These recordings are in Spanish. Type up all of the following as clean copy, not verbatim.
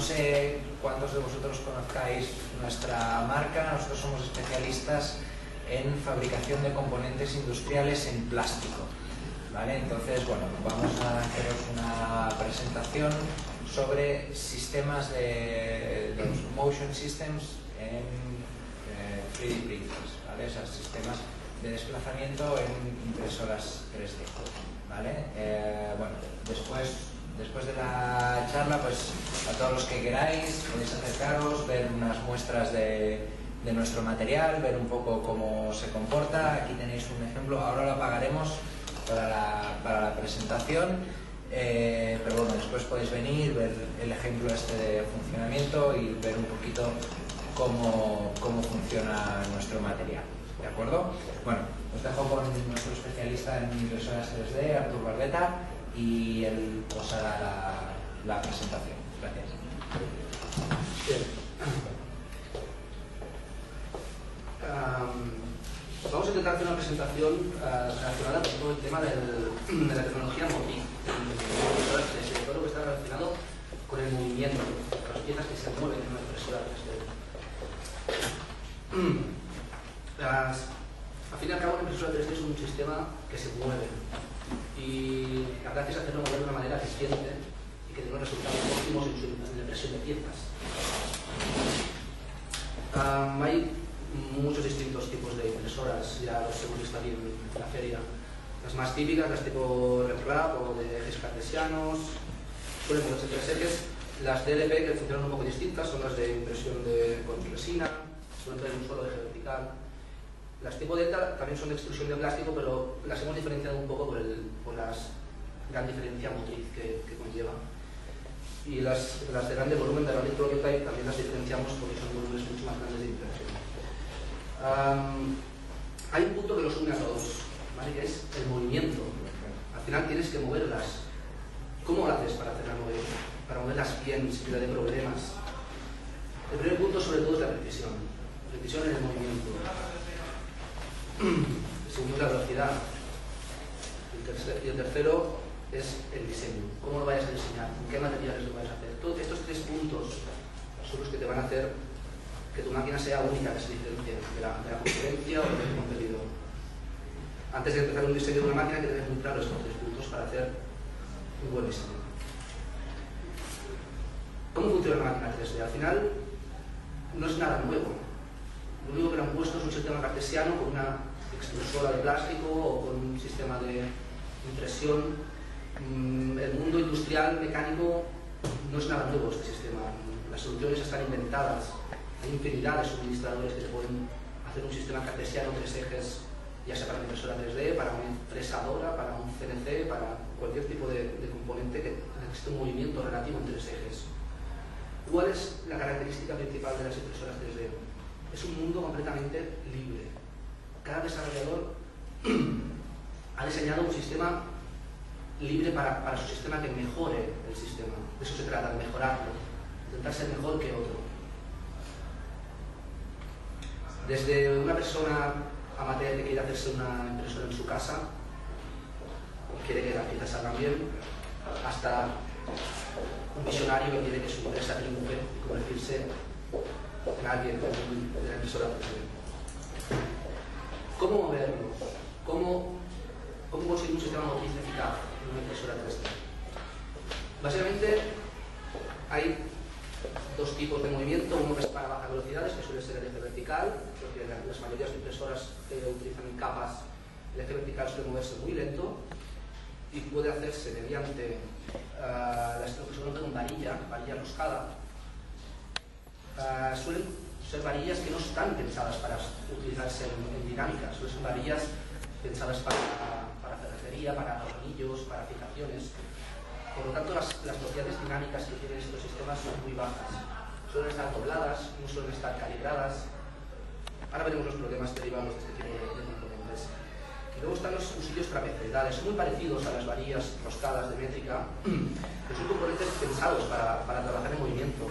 sé cuántos de vosotros conozcáis nuestra marca. Nosotros somos especialistas en fabricación de componentes industriales en plástico, ¿vale? Entonces, bueno, vamos a haceros una presentación sobre sistemas de los motion systems en 3D printers, ¿vale? O sea, sistemas de desplazamiento en impresoras 3D, ¿vale? Bueno, después de la charla, pues a todos los que queráis podéis acercaros, ver unas muestras de nuestro material, ver un poco cómo se comporta. Aquí tenéis un ejemplo, ahora lo apagaremos para la presentación, pero bueno, después podéis venir, ver el ejemplo este de funcionamiento y ver un poquito cómo funciona nuestro material, ¿de acuerdo? Bueno, os dejo con nuestro especialista en impresoras 3D, Artur Barbeta, y él os hará la presentación. Gracias. Bien. Vamos a intentar hacer una presentación relacionada con todo el tema de la tecnología motriz, todo lo que está relacionado con el movimiento, las piezas que se mueven en una impresora 3D. Al fin y al cabo, una impresora 3D es un sistema que se mueve y la gracia es hacerlo mover de una manera eficiente y que tenga resultados óptimos en la impresión de piezas. Hay muchos distintos tipos de impresoras, ya los hemos visto aquí en la feria. Las más típicas, las tipo RepRap o de ejes cartesianos, suelen moverse tres ejes. Las DLP, que funcionan un poco distintas, son las de impresión con resina, suelen tener un solo eje vertical. Las tipo Delta también son de extrusión de plástico, pero las hemos diferenciado un poco por la gran diferencia motriz que conlleva. Y las de grande volumen, de Rolling Prototype, también las diferenciamos porque son volúmenes mucho más grandes de impresión. Hay un punto que los une a todos, ¿vale? Que es el movimiento. Al final tienes que moverlas. ¿Cómo lo haces para hacerlas mover? Para moverlas bien, sin que le dé problemas. El primer punto, sobre todo, es la precisión. Precisión en el movimiento. El segundo es la velocidad. Y el tercero es el diseño. ¿Cómo lo vayas a diseñar? ¿En qué materiales lo vayas a hacer? Todos estos tres puntos son los que te van a hacer que tu máquina sea única, que se diferencie de la competencia o del competidor. Antes de empezar un diseño de una máquina hay que tener muy claro estos tres puntos para hacer un buen diseño. ¿Cómo funciona una máquina 3D? Al final no es nada nuevo. Lo único que le han puesto es un sistema cartesiano con una extrusora de plástico o con un sistema de impresión. El mundo industrial, mecánico, no es nada nuevo este sistema. Las soluciones están inventadas. Hay infinidad de suministradores que te pueden hacer un sistema cartesiano, tres ejes, ya sea para una impresora 3D, para una impresadora, para un CNC, para cualquier tipo de componente que necesite un movimiento relativo en tres ejes. ¿Cuál es la característica principal de las impresoras 3D? Es un mundo completamente libre. Cada desarrollador ha diseñado un sistema libre para su sistema que mejore el sistema. De eso se trata, de mejorarlo, intentar ser mejor que otro. Desde una persona amateur que quiere hacerse una impresora en su casa, quiere que las piezas salgan bien, hasta un visionario que quiere que su empresa triunfe y convertirse en alguien de la impresora 3D. ¿Cómo movernos? ¿Cómo conseguir un sistema motriz eficaz en una impresora 3D? Básicamente hay dos tipos de movimiento, uno que es para bajas velocidades, que suele ser el eje vertical, porque las mayorías de impresoras que utilizan capas, el eje vertical suele moverse muy lento y puede hacerse mediante lo que se conoce como varilla roscada. Suelen ser varillas que no están pensadas para utilizarse en dinámica, suelen ser varillas pensadas para ferretería, para tornillos, para fijaciones. Por lo tanto, las velocidades dinámicas que tienen estos sistemas son muy bajas. Suelen estar dobladas, no suelen estar calibradas. Ahora veremos los problemas derivados de este tipo de componentes. Y luego están los fusillos trapezoidales, muy parecidos a las varillas roscadas de métrica, pero son componentes pensados para trabajar en movimiento.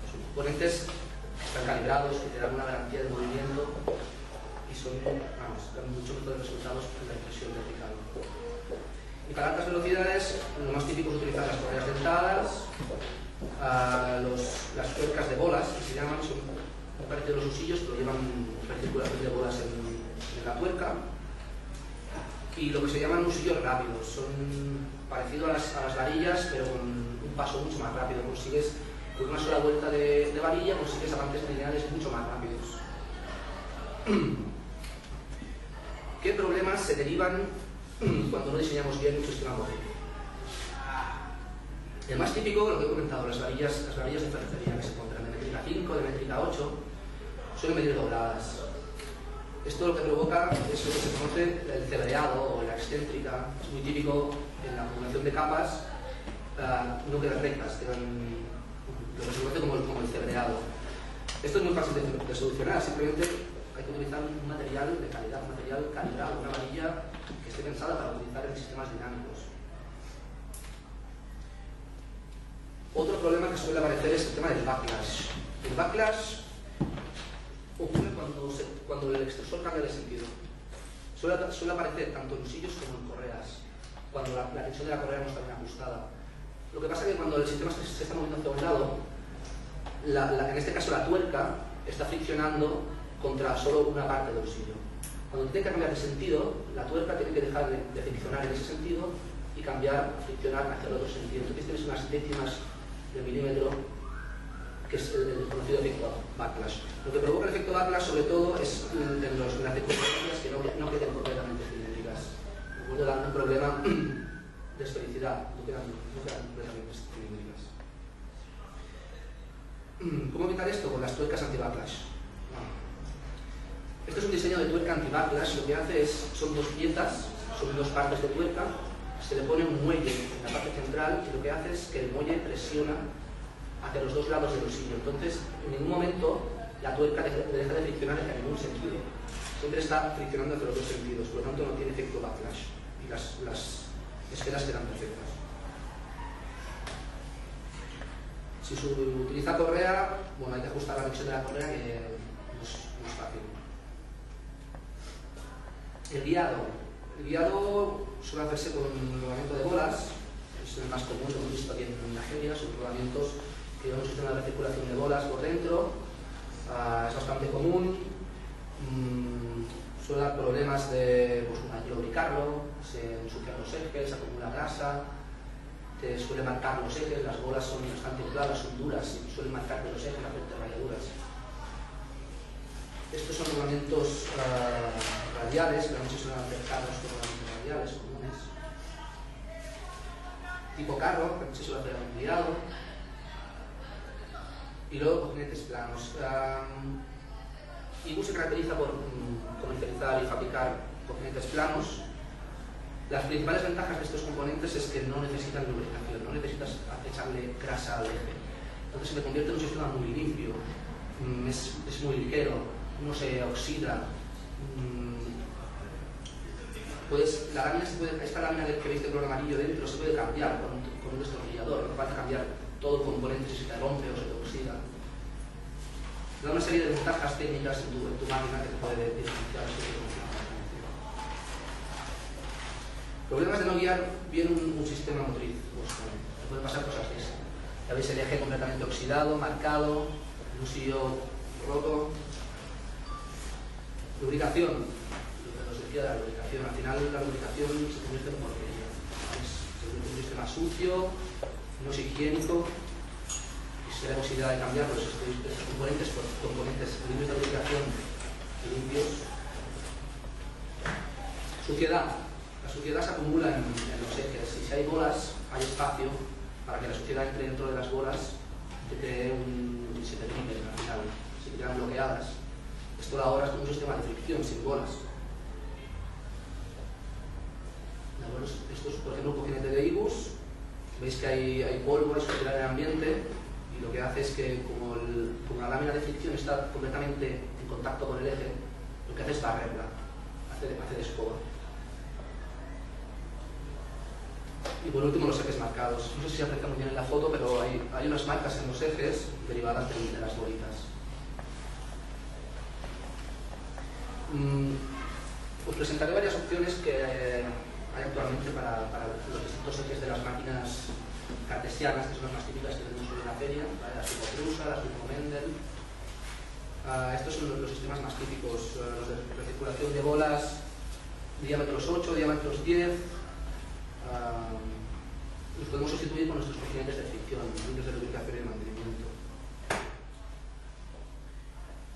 Son componentes que están calibrados, que te dan una garantía de movimiento y dan mucho mejores resultados en la impresión vertical. Y para altas velocidades, lo más típico es utilizar las correas dentadas, Las tuercas de bolas, que se llaman, son parecidos a los usillos, pero llevan recirculación de bolas en la tuerca. Y lo que se llaman usillos rápidos, son parecidos a las varillas, pero con un paso mucho más rápido. Consigues, con una sola vuelta de varilla, consigues avances lineales mucho más rápidos. ¿Qué problemas se derivan cuando no diseñamos bien un sistema móvil? El más típico, lo que he comentado, las varillas de ferretería que se encuentran de métrica 5, de métrica 8, suelen venir dobladas. Esto lo que provoca es lo que se conoce el cebreado o la excéntrica. Es muy típico en la acumulación de capas, no quedan rectas, quedan lo que se conoce como el cebreado. Esto es muy fácil de solucionar, simplemente hay que utilizar un material de calidad, un material calibrado, una varilla que esté pensada para utilizar en sistemas dinámicos. Otro problema que suele aparecer es el tema del backlash. El backlash ocurre cuando el extrusor cambia de sentido. Suele aparecer tanto en usillos como en correas, cuando la tensión de la correa no está bien ajustada. Lo que pasa es que cuando el sistema se está moviendo hacia un lado, en este caso la tuerca está friccionando contra solo una parte del usillo. Cuando tiene que cambiar de sentido, la tuerca tiene que dejar de friccionar en ese sentido y cambiar a friccionar hacia el otro sentido. Entonces tienes unas décimas de milímetro, que es el conocido efecto backlash. Lo que provoca el efecto backlash, sobre todo, es en las circunstancias que no queden completamente cilíndricas. Puede dar un problema de esfericidad, no quedan completamente cilíndricas. ¿Cómo evitar esto? Con las tuercas anti-backlash. Este es un diseño de tuerca anti-backlash. Lo que hace son dos piezas, son dos partes de tuerca. Se le pone un muelle en la parte central y lo que hace es que el muelle presiona hacia los dos lados del usillo. Entonces, en ningún momento la tuerca deja de friccionar hacia ningún sentido. Siempre está friccionando hacia los dos sentidos, por lo tanto no tiene efecto backlash y las esferas quedan perfectas. Si se utiliza correa, bueno, hay que ajustar la tensión de la correa, que no es fácil. El guiado suele hacerse con un rodamiento de bolas, es el más común, lo hemos visto aquí en la Geria, son rodamientos que llevan un sistema de recirculación de bolas por dentro, es bastante común, suele dar problemas de hay que lubricarlo, se ensucian los ejes, se acumula grasa, te suele marcar los ejes, las bolas son bastante infladas, son duras y suelen marcarte los ejes, hacerte rayaduras. Estos son rodamientos radiales, pero no se suelen hacer carros con rodamientos radiales comunes. Tipo carro, que no se suele hacer ampliado. Y luego cojinetes planos. IBU se caracteriza por comercializar y fabricar cojinetes planos. Las principales ventajas de estos componentes es que no necesitan lubricación, no necesitas echarle grasa al eje. Entonces se te convierte en un sistema muy limpio, es muy ligero, no se oxida. La lámina esta lámina que veis de color amarillo dentro se puede cambiar con un destornillador, no falta cambiar todo el componente si se te rompe o se te oxida. Da una serie de ventajas técnicas en tu máquina que te puede diferenciar este tipo de funcionamiento. Problemas de no guiar bien un sistema motriz. Pues, te pueden pasar cosas de eso. Ya veis el eje completamente oxidado, marcado, el usillo roto. Lubricación. Lo que os decía de la lubricación. Al final la lubricación se convierte en porquería. Se convierte en un sistema sucio, no es higiénico. Y si hay posibilidad de cambiar estos componentes por componentes libres de lubricación y limpios. Suciedad. La suciedad se acumula en los ejes y si hay bolas, hay espacio para que la suciedad entre dentro de las bolas y se te limiten al final, se quedan bloqueadas. Esto da ahora es como un sistema de fricción sin bolas. Esto es, por ejemplo, un cojinete de IBUs. Veis que hay polvo, hay suciedad en el ambiente y lo que hace es que como la lámina de fricción está completamente en contacto con el eje, lo que hace es barrerla, hace de escoba. Y por último los ejes marcados. No sé si se aprecia muy bien en la foto, pero hay unas marcas en los ejes derivadas de las bolitas. Os presentaré varias opciones que hay actualmente para los distintos ejes de las máquinas cartesianas, que son las más típicas que tenemos hoy en la feria, ¿vale? Las tipo Prusa, las tipo Mendel. Estos son los sistemas más típicos, los de recirculación de bolas, diámetros 8, diámetros 10. Los podemos sustituir con nuestros procedimientos de fricción, líneas de lubricación y mantenimiento.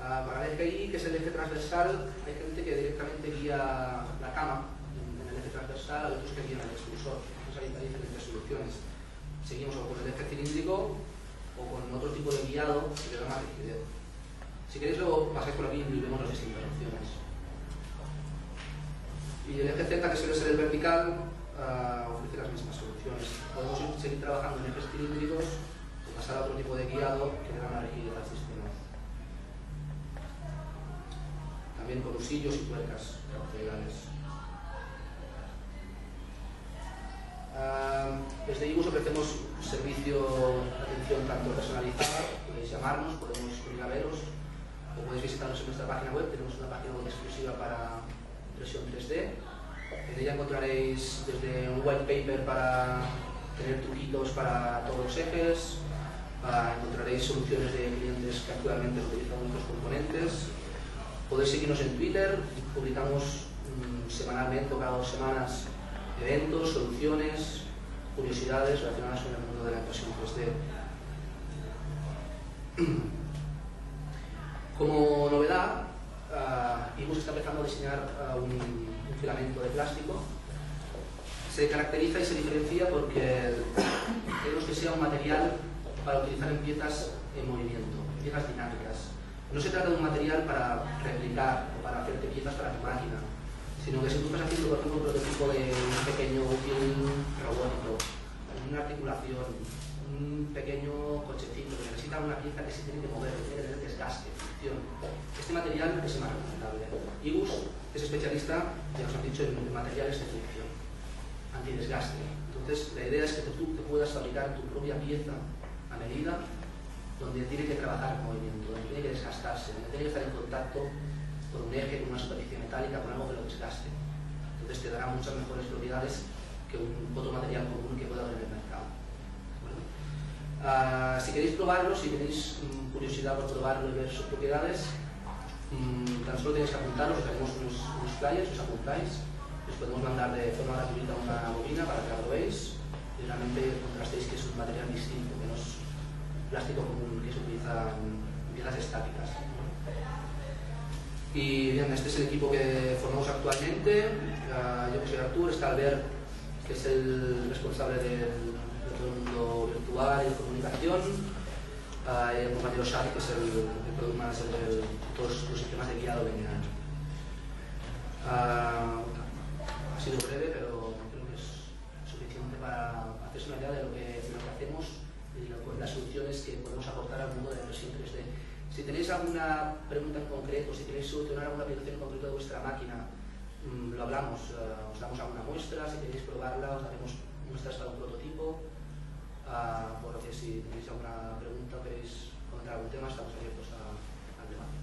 Para el eje I, que es el eje transversal, hay gente que directamente guía la cama en el eje transversal, hay otros que guían el expulsor. Entonces hay diferentes soluciones. Seguimos o con el eje cilíndrico o con otro tipo de guiado que le da más rigidez. Si queréis luego pasáis por aquí y vemos las distintas opciones. Y el eje Z, que suele ser el vertical, ofrece las mismas soluciones. Podemos seguir trabajando en ejes cilíndricos o pasar a otro tipo de guiado que le da más rigidez al sistema. También con husillos y tuercas legales. Desde IBUS ofrecemos servicio de atención tanto personalizada, podéis llamarnos, podemos venir a veros o podéis visitarnos en nuestra página web. Tenemos una página web exclusiva para impresión 3D. En ella encontraréis desde un white paper para tener truquitos para todos los ejes, encontraréis soluciones de clientes que actualmente utilizan nuestros componentes. Podéis seguirnos en Twitter, publicamos semanalmente o cada 2 semanas eventos, soluciones, curiosidades relacionadas con el mundo de la impresión 3D. Como novedad, IBUS está empezando a diseñar un filamento de plástico. Se caracteriza y se diferencia porque queremos que sea un material para utilizar en piezas en movimiento, en piezas dinámicas. No se trata de un material para replicar o para hacerte piezas para tu máquina, sino que si tú estás haciendo, por ejemplo, un prototipo de un pequeño útil robótico, una articulación, un pequeño cochecito que necesita una pieza que se tiene que mover, que tiene que tener desgaste, fricción, este material es el más recomendable. IBUS es especialista, ya nos han dicho, en materiales de fricción, antidesgaste. Entonces, la idea es que tú te puedas fabricar tu propia pieza a medida, donde tiene que trabajar en movimiento, donde tiene que desgastarse, donde tiene que estar en contacto con un eje, con una superficie metálica, con algo que lo desgaste. Entonces te dará muchas mejores propiedades que otro material común que pueda haber en el mercado. ¿Bueno? Si queréis probarlo, si tenéis curiosidad por probarlo y ver sus propiedades, tan solo tenéis que apuntaros, os haremos unos flyers, os apuntáis, os podemos mandar de forma gratuita una bobina para que la probéis y realmente contrastéis que es un material distinto, que no es plástico común que se utiliza en piezas estáticas. Y bien, este es el equipo que formamos actualmente. Yo que soy Artur, está Albert, que es el responsable de todo el mundo virtual y de comunicación, y el compañero Xavi, que es el product manager de todos los sistemas de guiado lineal. Ha sido breve, pero creo que es suficiente para hacerse una idea de lo que hacemos y las soluciones que podemos aportar al mundo de la impresión 3D. Si tenéis alguna pregunta en concreto, si queréis solucionar alguna aplicación en concreto de vuestra máquina, lo hablamos, os damos alguna muestra, si queréis probarla, os daremos muestras para un prototipo. Por lo que si tenéis alguna pregunta o queréis comentar algún tema, estamos abiertos al debate.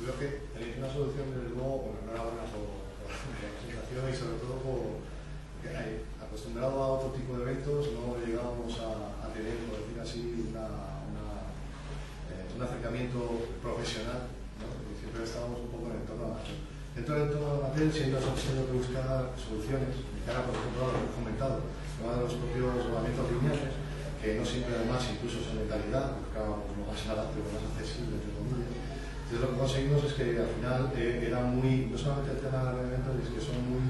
Creo que tenéis una solución, desde luego, enhorabuena por la presentación y sobre todo porque acostumbrado a otro tipo de eventos no llegábamos a tener, por decir así, un acercamiento profesional, ¿no? Siempre estábamos un poco en el entorno amateur. Dentro del entorno amateur siempre hemos tenido que buscar soluciones, de cara, por ejemplo, a lo que he comentado, uno de los propios rodamientos lineales, que no siempre además incluso son de calidad, buscábamos lo más barato, lo más accesible, entre comillas. Entonces lo que conseguimos es que al final era muy, no solamente el tema de los rodamientos, es que son muy...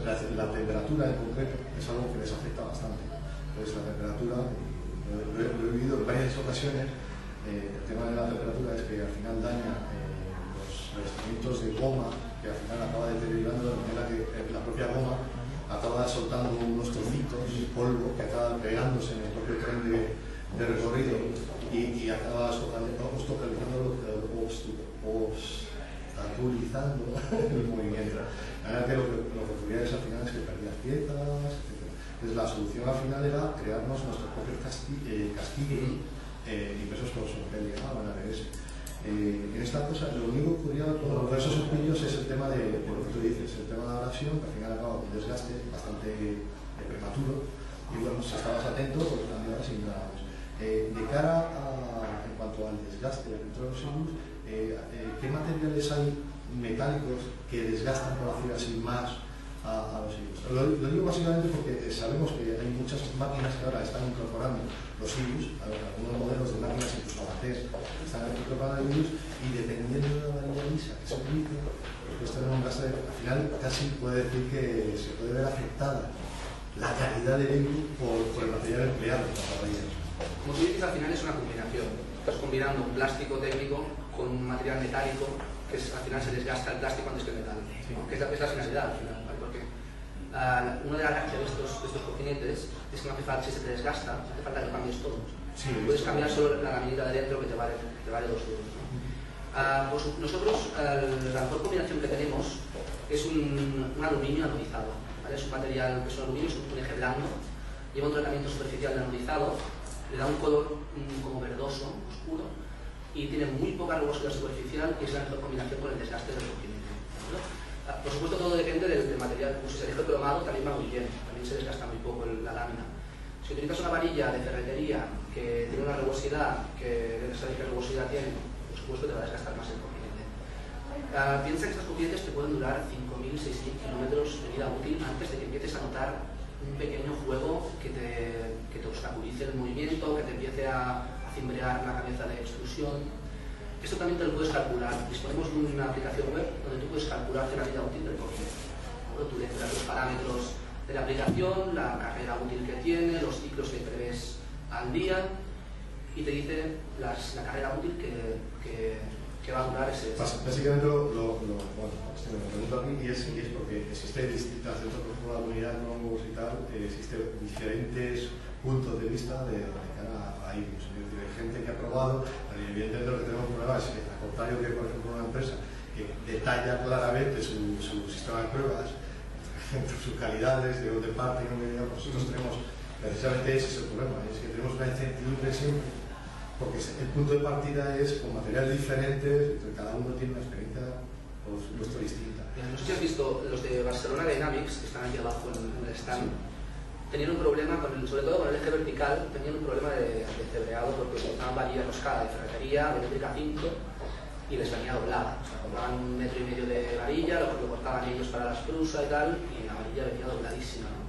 la temperatura en concreto es algo que les afecta bastante. Entonces la temperatura, lo he vivido en varias ocasiones, el tema de la temperatura es que al final daña los revestimientos de goma, que al final acaba deteriorando de manera que la propia goma acaba soltando unos trocitos de polvo que acaba pegándose en el propio tren de recorrido y acaba obstaculizando el movimiento. La verdad que lo que ocurría es al final es que perdías piezas, etc. Entonces la solución al final era crearnos nuestros propios castillos impresos por software en ABS. En esta cosa, lo único ocurrió con esos cepillos es el tema de lo que tú dices, el tema de la abrasión, que al final acaba un desgaste bastante prematuro, y bueno, si estabas atento, pues también ahora signalábamos. De cara en cuanto al desgaste dentro de los IBUs, ¿qué materiales hay metálicos que desgastan, por decir así, más a los IBUs? Lo digo básicamente porque sabemos que hay muchas máquinas que ahora están incorporando los IBUs, algunos modelos de máquinas incluso Amater están incorporando IBUs, y dependiendo de la varilla lisa que se utilice, pues tener un gasto, al final casi puede decir que se puede ver afectada la calidad del IBU por el material empleado en la varilla. Como tú dices, al final es una combinación. Estás combinando un plástico técnico con un material metálico que al final se desgasta el plástico antes que el metal, sí. Que es la finalidad al final, ¿vale? Porque una de las gracias de estos cojinetes es que no hace falta, si se te desgasta, no hace falta que lo cambies todo. Sí, puedes cambiar solo la laminita de dentro que te vale 2 euros, ¿no? Pues nosotros la mejor combinación que tenemos es un aluminio anodizado, ¿vale? Es un material que es un aluminio, es un eje blando, lleva un tratamiento superficial de anodizado, le da un color como verdoso, oscuro, y tiene muy poca rugosidad superficial, y es la mejor combinación con el desgaste del cojinete, ¿no? Por supuesto, todo depende del material. Pues si se elige cromado también va muy bien, también se desgasta muy poco la lámina. Si utilizas una varilla de ferretería que tiene una rugosidad, que debes saber qué rugosidad tiene, por supuesto te va a desgastar más el cojinete. Piensa que estos cojinetes te pueden durar 5.000, 6.000 kilómetros de vida útil antes de que empieces a notar un pequeño juego que te obstaculice el movimiento, que te empiece a cimbrear la cabeza de extrusión. Esto también te lo puedes calcular. Disponemos de una aplicación web donde tú puedes calcularte la vida útil del cojinete. Tú le das los parámetros de la aplicación, la carrera útil que tiene, los ciclos que prevés al día, y te dice la carrera útil que va a durar ese... Básicamente lo pregunto aquí, y es porque existen distintas, dentro de la comunidad de nómagos y tal, existen diferentes puntos de vista de cara a IBUs. Es decir, hay gente que ha probado, evidentemente lo que tenemos problemas es que, al contrario que, por ejemplo, una empresa que detalla claramente su sistema de pruebas, sus calidades, de dónde parte y dónde, nosotros tenemos, precisamente ese es el problema, es que tenemos una incertidumbre siempre, porque el punto de partida es con materiales diferentes, cada uno tiene una experiencia por supuesto distinta. No sé si has visto los de Barcelona Dynamics, que están aquí abajo en el stand, sí. Tenían un problema, sobre todo con el eje vertical, tenían un problema de cebreado porque utilizaban varilla roscada de ferretería, de métrica 5, y les venía doblada. O sea, compraban 1,5 metros de varilla, lo cortaban ellos para la esprusa y tal, y la varilla venía dobladísima, ¿no?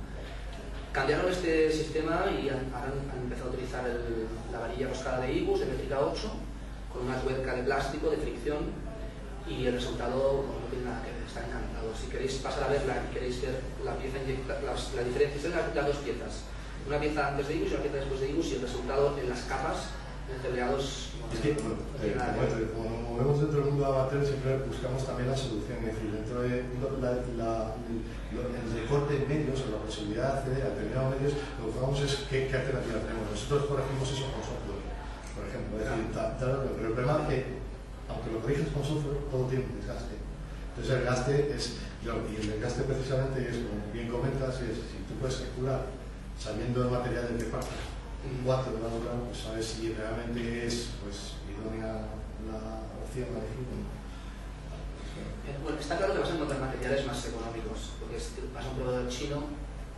Cambiaron este sistema y han empezado a utilizar la varilla roscada de IBUs de métrica 8 con una tuerca de plástico de fricción, y el resultado no tiene nada que ver, está encantado. Si queréis pasar a verla y queréis ver la pieza la diferencia son las 2 piezas, una pieza antes de IBUs y una pieza después de IBUs, y el resultado en las capas cebreados es que, como nos movemos dentro del mundo de Amater, siempre buscamos también la solución, es decir, dentro de el recorte de medios o la posibilidad de acceder a determinados medios, lo que buscamos es qué alternativa tenemos. Nosotros corregimos eso con software, por ejemplo, es decir, pero el problema es que, aunque lo corriges con software, todo tiene un desgaste. Entonces el desgaste es, y el desgaste precisamente es, como bien comentas, es si tú puedes calcular sabiendo el material del que parte un cuarto de la obra, pues sabes si realmente es idónea la opción a elegir. Bueno, está claro que vas a encontrar materiales más económicos, porque vas a un proveedor chino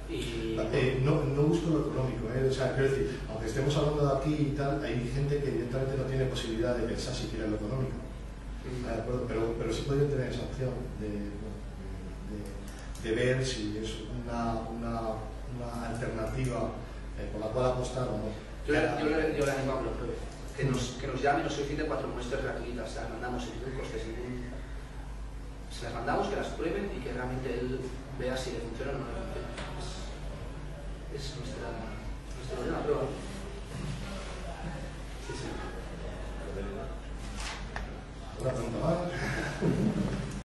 y... No busco lo económico, o sea, quiero decir, aunque estemos hablando de aquí y tal, hay gente que evidentemente no tiene posibilidad de pensar siquiera en lo económico. Pero sí podrían tener esa opción de ver si es una alternativa por la cual apostar o no. Yo le animo a que lo pruebe, que nos llame, nos solicite 4 muestras gratuitas, se las mandamos sin ningún coste, se las mandamos, que las prueben y que realmente él vea si le funciona o no le funciona. Es nuestra...